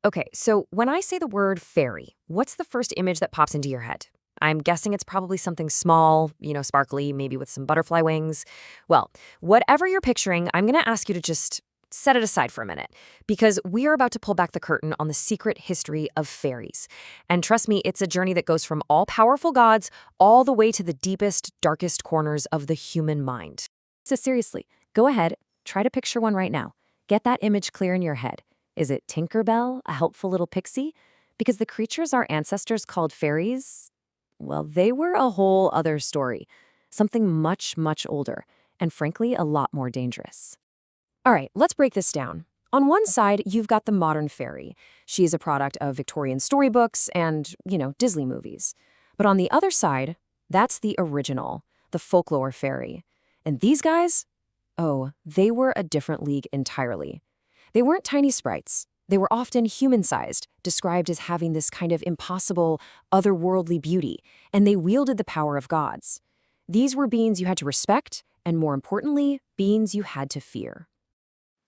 Okay, so when I say the word fairy, what's the first image that pops into your head? I'm guessing it's probably something small, sparkly, maybe with some butterfly wings. Well, whatever you're picturing, I'm going to ask you to just set it aside for a minute because we are about to pull back the curtain on the secret history of fairies. And trust me, it's a journey that goes from all powerful gods all the way to the deepest, darkest corners of the human mind. So seriously, go ahead, try to picture one right now. Get that image clear in your head. Is it Tinkerbell, a helpful little pixie? Because the creatures our ancestors called fairies, well, they were a whole other story. Something much, much older, and frankly, a lot more dangerous. All right, let's break this down. On one side, you've got the modern fairy. She is a product of Victorian storybooks and, Disney movies. But on the other side, that's the original, the folklore fairy. And these guys? Oh, they were a different league entirely. They weren't tiny sprites. They were often human-sized, described as having this kind of impossible, otherworldly beauty, and they wielded the power of gods. These were beings you had to respect, and more importantly, beings you had to fear.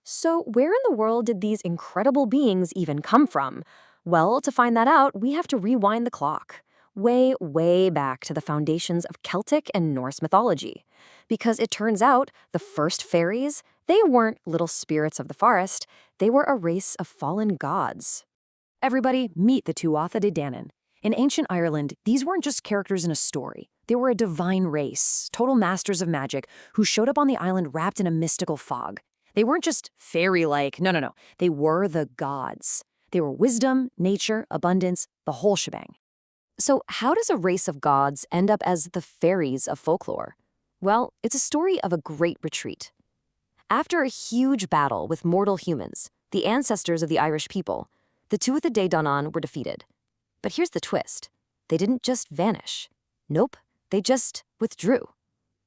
So where in the world did these incredible beings even come from? Well, to find that out, we have to rewind the clock. Way, way back to the foundations of Celtic and Norse mythology. Because it turns out the first fairies, they weren't little spirits of the forest, they were a race of fallen gods. Everybody, meet the Tuatha De Danann. In ancient Ireland, these weren't just characters in a story. They were a divine race, total masters of magic, who showed up on the island wrapped in a mystical fog. They weren't just fairy-like, no. They were the gods. They were wisdom, nature, abundance, the whole shebang. So how does a race of gods end up as the fairies of folklore? Well, it's a story of a great retreat. After a huge battle with mortal humans, the ancestors of the Irish people, the Tuatha De Danann were defeated. But here's the twist. They didn't just vanish. Nope, they just withdrew.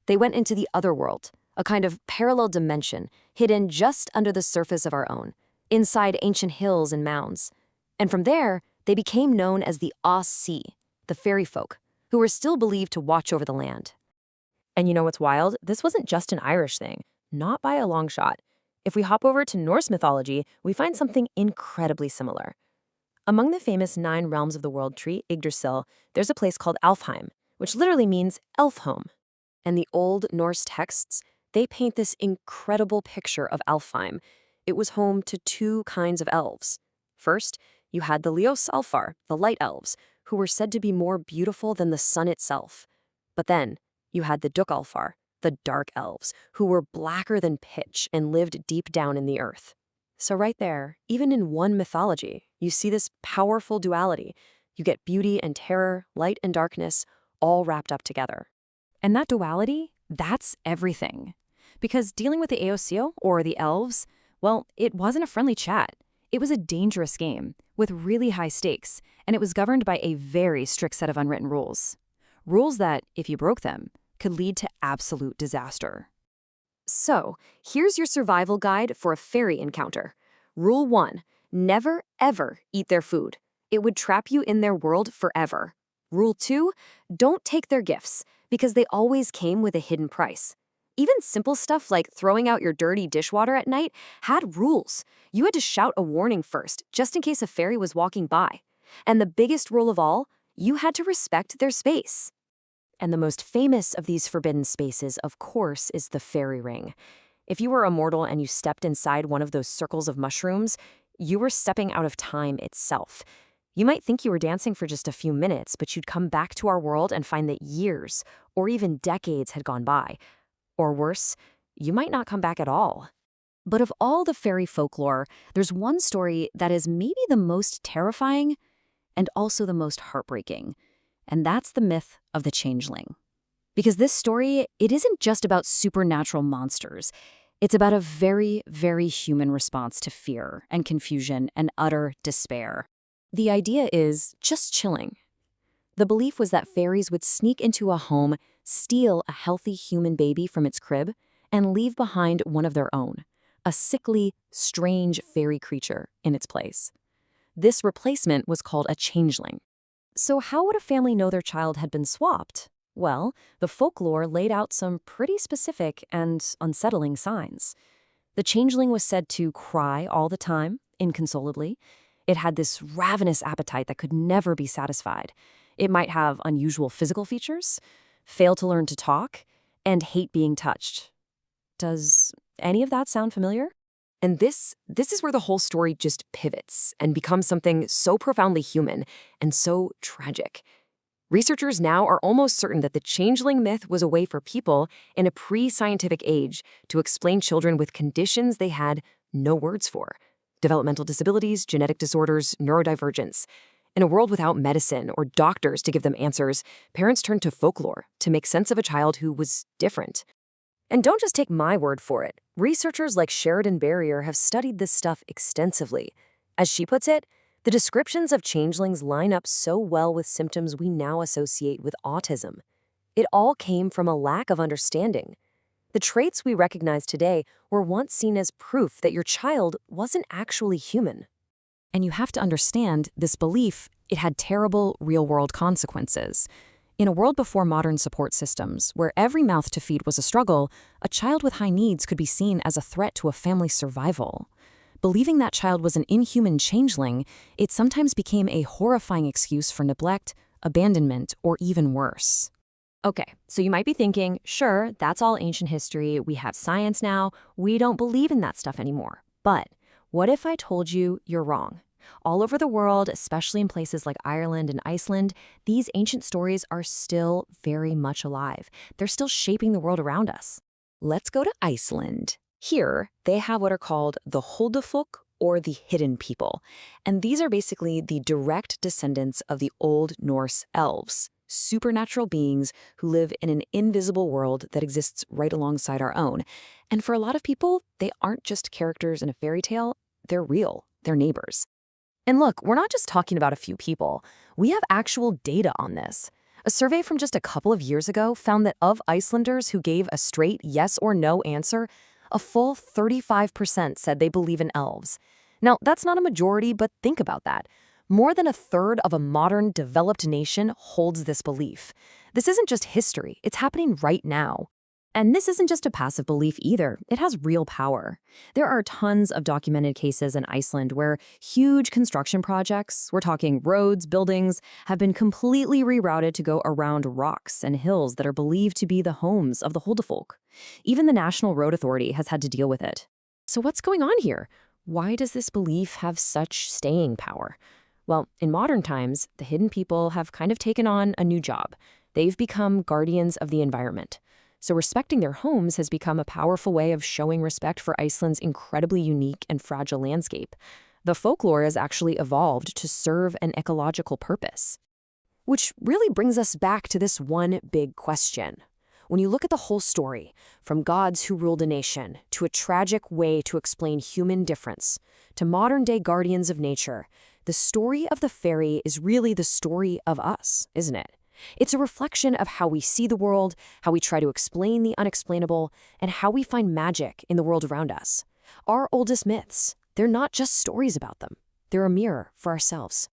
They went into the other world, a kind of parallel dimension hidden just under the surface of our own, inside ancient hills and mounds. And from there, they became known as the Sea, the fairy folk, who were still believed to watch over the land. And you know what's wild? This wasn't just an Irish thing, not by a long shot. If we hop over to Norse mythology, we find something incredibly similar. Among the famous 9 realms of the world tree, Yggdrasil, there's a place called Alfheim, which literally means elf home. And the old Norse texts, they paint this incredible picture of Alfheim. It was home to 2 kinds of elves. First, you had the Leos Alfar, the light elves, who were said to be more beautiful than the sun itself. But then, you had the Duk Alfar, the dark elves, who were blacker than pitch and lived deep down in the earth. So right there, even in one mythology, you see this powerful duality. You get beauty and terror, light and darkness, all wrapped up together. And that duality, that's everything. Because dealing with the Aosio, or the elves, well, it wasn't a friendly chat. It was a dangerous game, with really high stakes, and it was governed by a very strict set of unwritten rules. Rules that, if you broke them, could lead to absolute disaster. So, here's your survival guide for a fairy encounter. Rule 1, never ever eat their food. It would trap you in their world forever. Rule 2, don't take their gifts, because they always came with a hidden price. Even simple stuff like throwing out your dirty dishwater at night had rules. You had to shout a warning first, just in case a fairy was walking by. And the biggest rule of all, you had to respect their space. And the most famous of these forbidden spaces, of course, is the fairy ring. If you were a mortal and you stepped inside one of those circles of mushrooms, you were stepping out of time itself. You might think you were dancing for just a few minutes, but you'd come back to our world and find that years, or even decades had gone by. Or worse, you might not come back at all. But of all the fairy folklore, there's one story that is maybe the most terrifying and also the most heartbreaking. And that's the myth of the changeling. Because this story, it isn't just about supernatural monsters. It's about a very, very human response to fear and confusion and utter despair. The idea is just chilling. The belief was that fairies would sneak into a home, steal a healthy human baby from its crib, and leave behind one of their own, a sickly, strange fairy creature in its place. This replacement was called a changeling. So how would a family know their child had been swapped? Well, the folklore laid out some pretty specific and unsettling signs. The changeling was said to cry all the time, inconsolably. It had this ravenous appetite that could never be satisfied. It might have unusual physical features, fail to learn to talk, and hate being touched. Does any of that sound familiar? And this is where the whole story just pivots and becomes something so profoundly human and so tragic. Researchers now are almost certain that the changeling myth was a way for people in a pre-scientific age to explain children with conditions they had no words for: developmental disabilities, genetic disorders, neurodivergence. In a world without medicine or doctors to give them answers, parents turned to folklore to make sense of a child who was different. And don't just take my word for it. Researchers like Sheridan Barrier have studied this stuff extensively. As she puts it, the descriptions of changelings line up so well with symptoms we now associate with autism. It all came from a lack of understanding. The traits we recognize today were once seen as proof that your child wasn't actually human. And you have to understand, this belief, it had terrible real-world consequences. In a world before modern support systems, where every mouth to feed was a struggle, a child with high needs could be seen as a threat to a family's survival. Believing that child was an inhuman changeling, it sometimes became a horrifying excuse for neglect, abandonment, or even worse. Okay, so you might be thinking, sure, that's all ancient history, we have science now, we don't believe in that stuff anymore. But what if I told you you're wrong? All over the world, especially in places like Ireland and Iceland, these ancient stories are still very much alive. They're still shaping the world around us. Let's go to Iceland. Here, they have what are called the Huldufólk, or the hidden people. And these are basically the direct descendants of the Old Norse elves, supernatural beings who live in an invisible world that exists right alongside our own. And for a lot of people, they aren't just characters in a fairy tale, they're real, they're neighbors. And look, we're not just talking about a few people. We have actual data on this. A survey from just a couple of years ago found that of Icelanders who gave a straight yes or no answer, a full 35% said they believe in elves. Now, that's not a majority, but think about that. More than a third of a modern, developed nation holds this belief. This isn't just history, it's happening right now. And this isn't just a passive belief either, it has real power. There are tons of documented cases in Iceland where huge construction projects, we're talking roads, buildings, have been completely rerouted to go around rocks and hills that are believed to be the homes of the Huldufólk. Even the National Road Authority has had to deal with it. So what's going on here? Why does this belief have such staying power? Well, in modern times, the hidden people have kind of taken on a new job. They've become guardians of the environment. So respecting their homes has become a powerful way of showing respect for Iceland's incredibly unique and fragile landscape. The folklore has actually evolved to serve an ecological purpose. Which really brings us back to this one big question. When you look at the whole story, from gods who ruled a nation, to a tragic way to explain human difference, to modern-day guardians of nature, the story of the fairy is really the story of us, isn't it? It's a reflection of how we see the world, how we try to explain the unexplainable, and how we find magic in the world around us. Our oldest myths, they're not just stories about them. They're a mirror for ourselves.